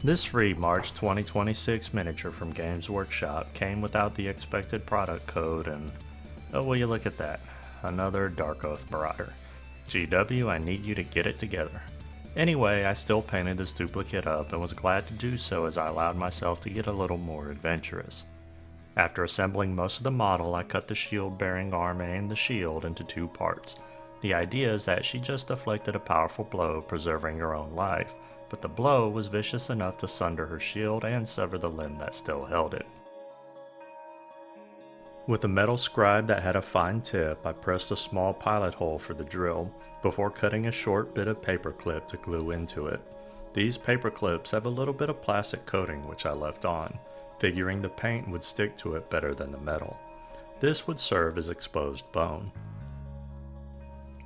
This free March 2026 miniature from Games Workshop came without the expected product code and, oh will you look at that, another DarkOath Marauder. GW, I need you to get it together. Anyway, I still painted this duplicate up and was glad to do so as I allowed myself to get a little more adventurous. After assembling most of the model, I cut the shield bearing arm and the shield into two parts. The idea is that she just deflected a powerful blow, preserving her own life, but the blow was vicious enough to sunder her shield and sever the limb that still held it. With a metal scribe that had a fine tip, I pressed a small pilot hole for the drill, before cutting a short bit of paper clip to glue into it. These paper clips have a little bit of plastic coating which I left on, figuring the paint would stick to it better than the metal. This would serve as exposed bone.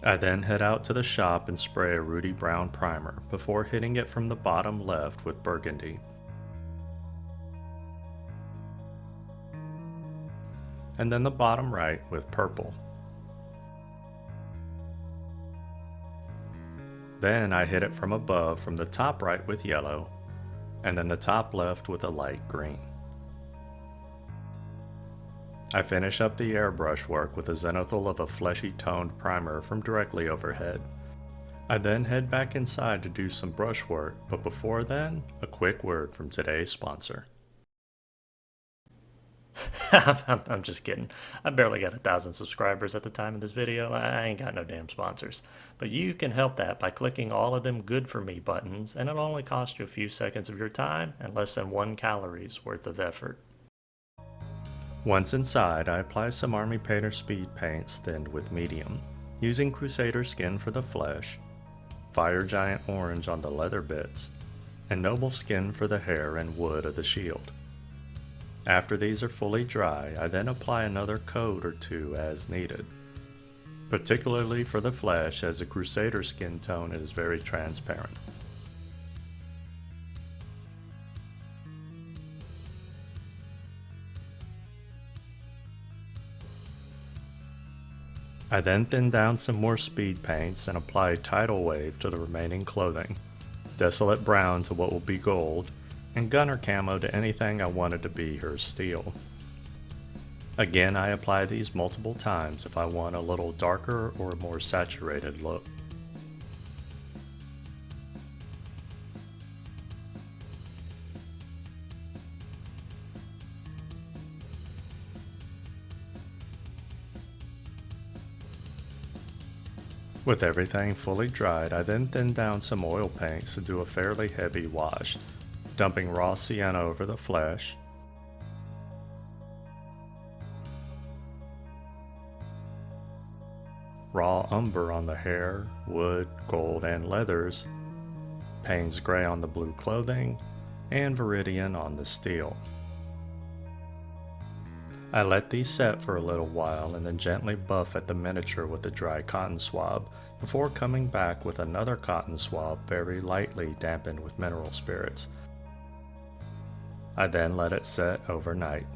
I then head out to the shop and spray a Rudy Brown primer before hitting it from the bottom left with burgundy. And then the bottom right with purple. Then I hit it from above from the top right with yellow, and then the top left with a light green. I finish up the airbrush work with a zenithal of a fleshy toned primer from directly overhead. I then head back inside to do some brush work, but before then, a quick word from today's sponsor. I'm just kidding. I barely got 1,000 subscribers at the time of this video. I ain't got no damn sponsors. But you can help that by clicking all of them good for me buttons, and it'll only cost you a few seconds of your time and less than 1 calories worth of effort. Once inside, I apply some Army Painter Speedpaints thinned with medium, using Crusader skin for the flesh, Fire Giant orange on the leather bits, and Noble skin for the hair and wood of the shield. After these are fully dry, I then apply another coat or two as needed, particularly for the flesh as the Crusader skin tone is very transparent. I then thin down some more speed paints and apply tidal wave to the remaining clothing, desolate brown to what will be gold, and gunner camo to anything I wanted to be her steel. Again, I apply these multiple times if I want a little darker or more saturated look. With everything fully dried, I then thin down some oil paints to do a fairly heavy wash, dumping raw sienna over the flesh, raw umber on the hair, wood, gold, and leathers, Payne's gray on the blue clothing, and Viridian on the steel. I let these set for a little while and then gently buff at the miniature with a dry cotton swab before coming back with another cotton swab very lightly dampened with mineral spirits. I then let it set overnight.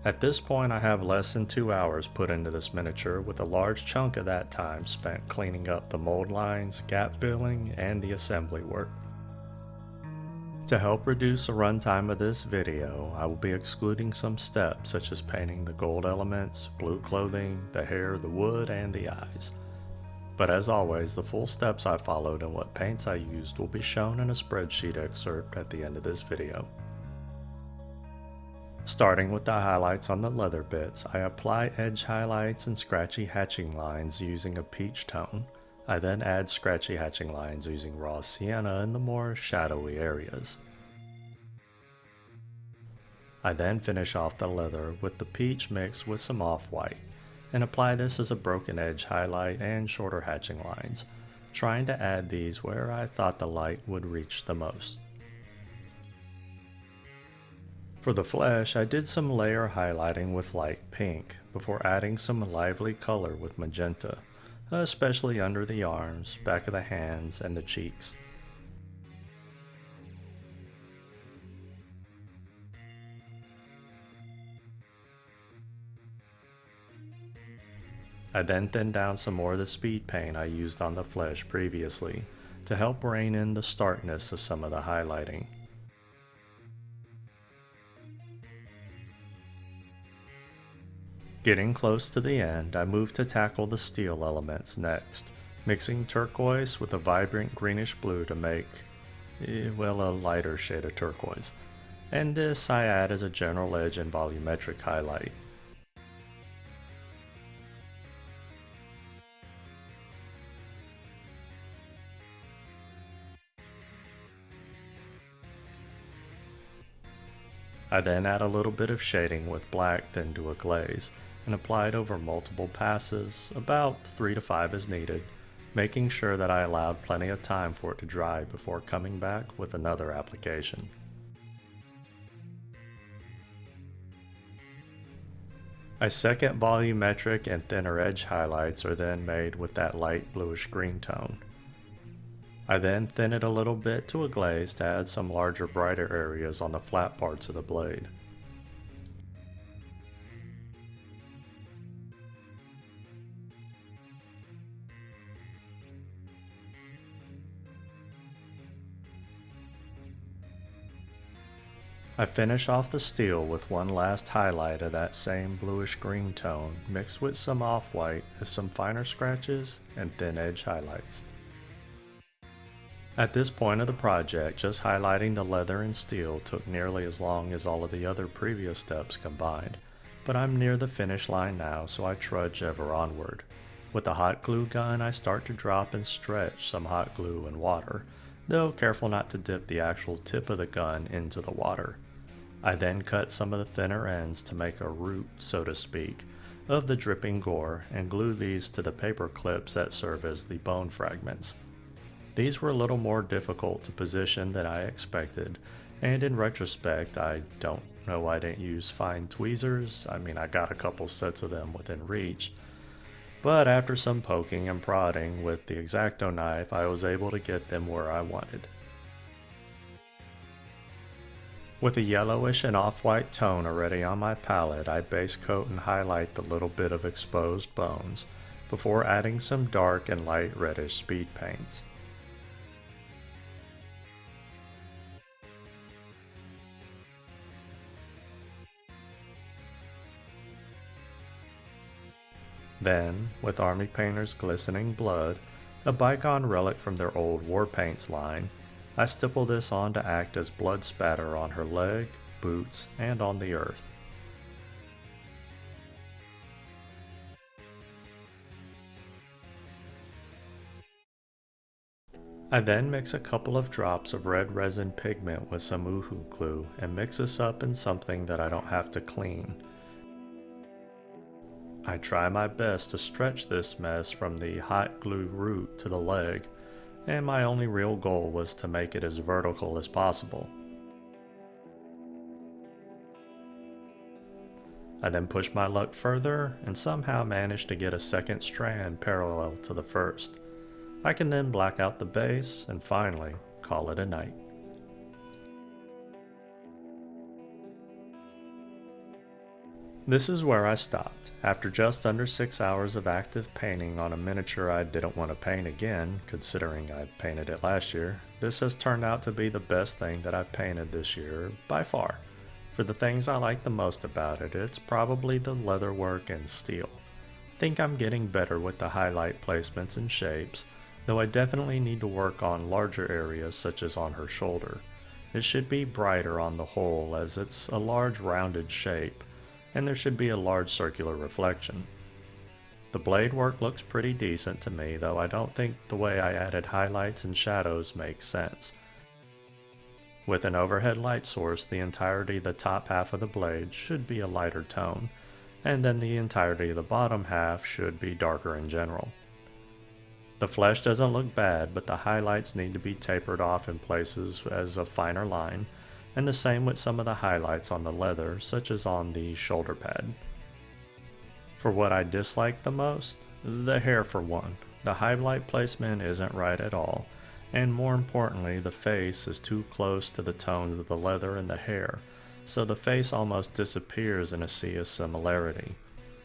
At this point I have less than 2 hours put into this miniature, with a large chunk of that time spent cleaning up the mold lines, gap filling, and the assembly work. To help reduce the runtime of this video, I will be excluding some steps such as painting the gold elements, blue clothing, the hair, the wood, and the eyes. But as always, the full steps I followed and what paints I used will be shown in a spreadsheet excerpt at the end of this video. Starting with the highlights on the leather bits, I apply edge highlights and scratchy hatching lines using a peach tone. I then add scratchy hatching lines using raw sienna in the more shadowy areas. I then finish off the leather with the peach mixed with some off-white, and apply this as a broken edge highlight and shorter hatching lines, trying to add these where I thought the light would reach the most. For the flesh, I did some layer highlighting with light pink, before adding some lively color with magenta, especially under the arms, back of the hands, and the cheeks. I then thinned down some more of the speed paint I used on the flesh previously, to help rein in the starkness of some of the highlighting. Getting close to the end, I moved to tackle the steel elements next, mixing turquoise with a vibrant greenish blue to make, well, a lighter shade of turquoise. And this I add as a general edge and volumetric highlight. I then add a little bit of shading with black then to a glaze, and apply it over multiple passes, about 3 to 5 as needed, making sure that I allowed plenty of time for it to dry before coming back with another application. A second volumetric and thinner edge highlights are then made with that light bluish green tone. I then thin it a little bit to a glaze to add some larger brighter areas on the flat parts of the blade. I finish off the steel with one last highlight of that same bluish green tone mixed with some off-white as some finer scratches and thin edge highlights. At this point of the project, just highlighting the leather and steel took nearly as long as all of the other previous steps combined, but I'm near the finish line now, so I trudge ever onward. With the hot glue gun, I start to drop and stretch some hot glue in water, though careful not to dip the actual tip of the gun into the water. I then cut some of the thinner ends to make a root, so to speak, of the dripping gore and glue these to the paper clips that serve as the bone fragments. These were a little more difficult to position than I expected, and in retrospect I don't know why I didn't use fine tweezers. I got a couple sets of them within reach. But after some poking and prodding with the X-Acto knife, I was able to get them where I wanted. With a yellowish and off-white tone already on my palette, I base coat and highlight the little bit of exposed bones, before adding some dark and light reddish speed paints. Then, with Army Painter's Glistening Blood, a bygone relic from their old War Paints line, I stipple this on to act as blood spatter on her leg, boots, and on the earth. I then mix a couple of drops of red resin pigment with some Uhu glue and mix this up in something that I don't have to clean. I try my best to stretch this mess from the hot glue root to the leg, and my only real goal was to make it as vertical as possible. I then pushed my luck further and somehow managed to get a second strand parallel to the first. I can then black out the base and finally call it a night. This is where I stopped. After just under 6 hours of active painting on a miniature I didn't want to paint again, considering I painted it last year, this has turned out to be the best thing that I've painted this year, by far. For the things I like the most about it, it's probably the leatherwork and steel. I think I'm getting better with the highlight placements and shapes, though I definitely need to work on larger areas such as on her shoulder. It should be brighter on the whole as it's a large rounded shape, and there should be a large circular reflection. The blade work looks pretty decent to me, though I don't think the way I added highlights and shadows makes sense. With an overhead light source, the entirety of the top half of the blade should be a lighter tone, and then the entirety of the bottom half should be darker in general. The flesh doesn't look bad, but the highlights need to be tapered off in places as a finer line, and the same with some of the highlights on the leather, such as on the shoulder pad. For what I dislike the most, the hair for one. The highlight placement isn't right at all, and more importantly, the face is too close to the tones of the leather and the hair, so the face almost disappears in a sea of similarity.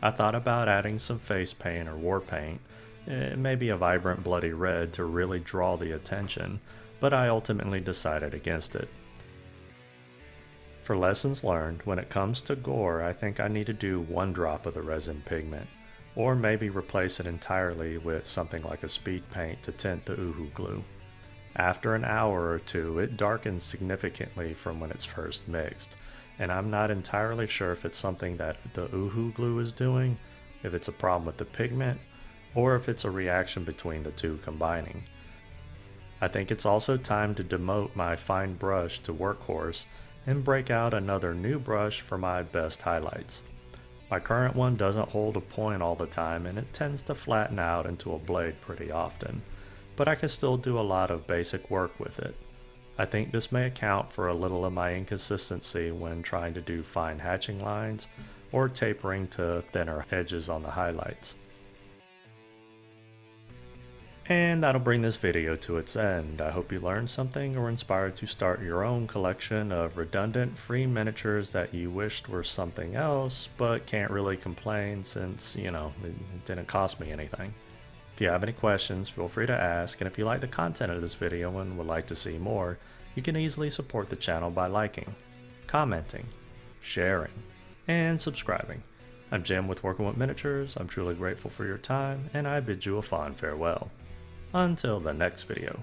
I thought about adding some face paint or war paint, maybe a vibrant bloody red to really draw the attention, but I ultimately decided against it. For lessons learned, when it comes to Gore, I think I need to do 1 drop of the resin pigment, or maybe replace it entirely with something like a speed paint to tint the Uhu glue. After an hour or 2, it darkens significantly from when it's first mixed, and I'm not entirely sure if it's something that the Uhu glue is doing, if it's a problem with the pigment, or if it's a reaction between the two combining. I think it's also time to demote my fine brush to workhorse and break out another new brush for my best highlights. My current one doesn't hold a point all the time and it tends to flatten out into a blade pretty often, but I can still do a lot of basic work with it. I think this may account for a little of my inconsistency when trying to do fine hatching lines or tapering to thinner edges on the highlights. And that'll bring this video to its end. I hope you learned something or inspired to start your own collection of redundant free miniatures that you wished were something else, but can't really complain since, it didn't cost me anything. If you have any questions, feel free to ask, and if you like the content of this video and would like to see more, you can easily support the channel by liking, commenting, sharing, and subscribing. I'm Jim with Working with Miniatures. I'm truly grateful for your time, and I bid you a fond farewell. Until the next video.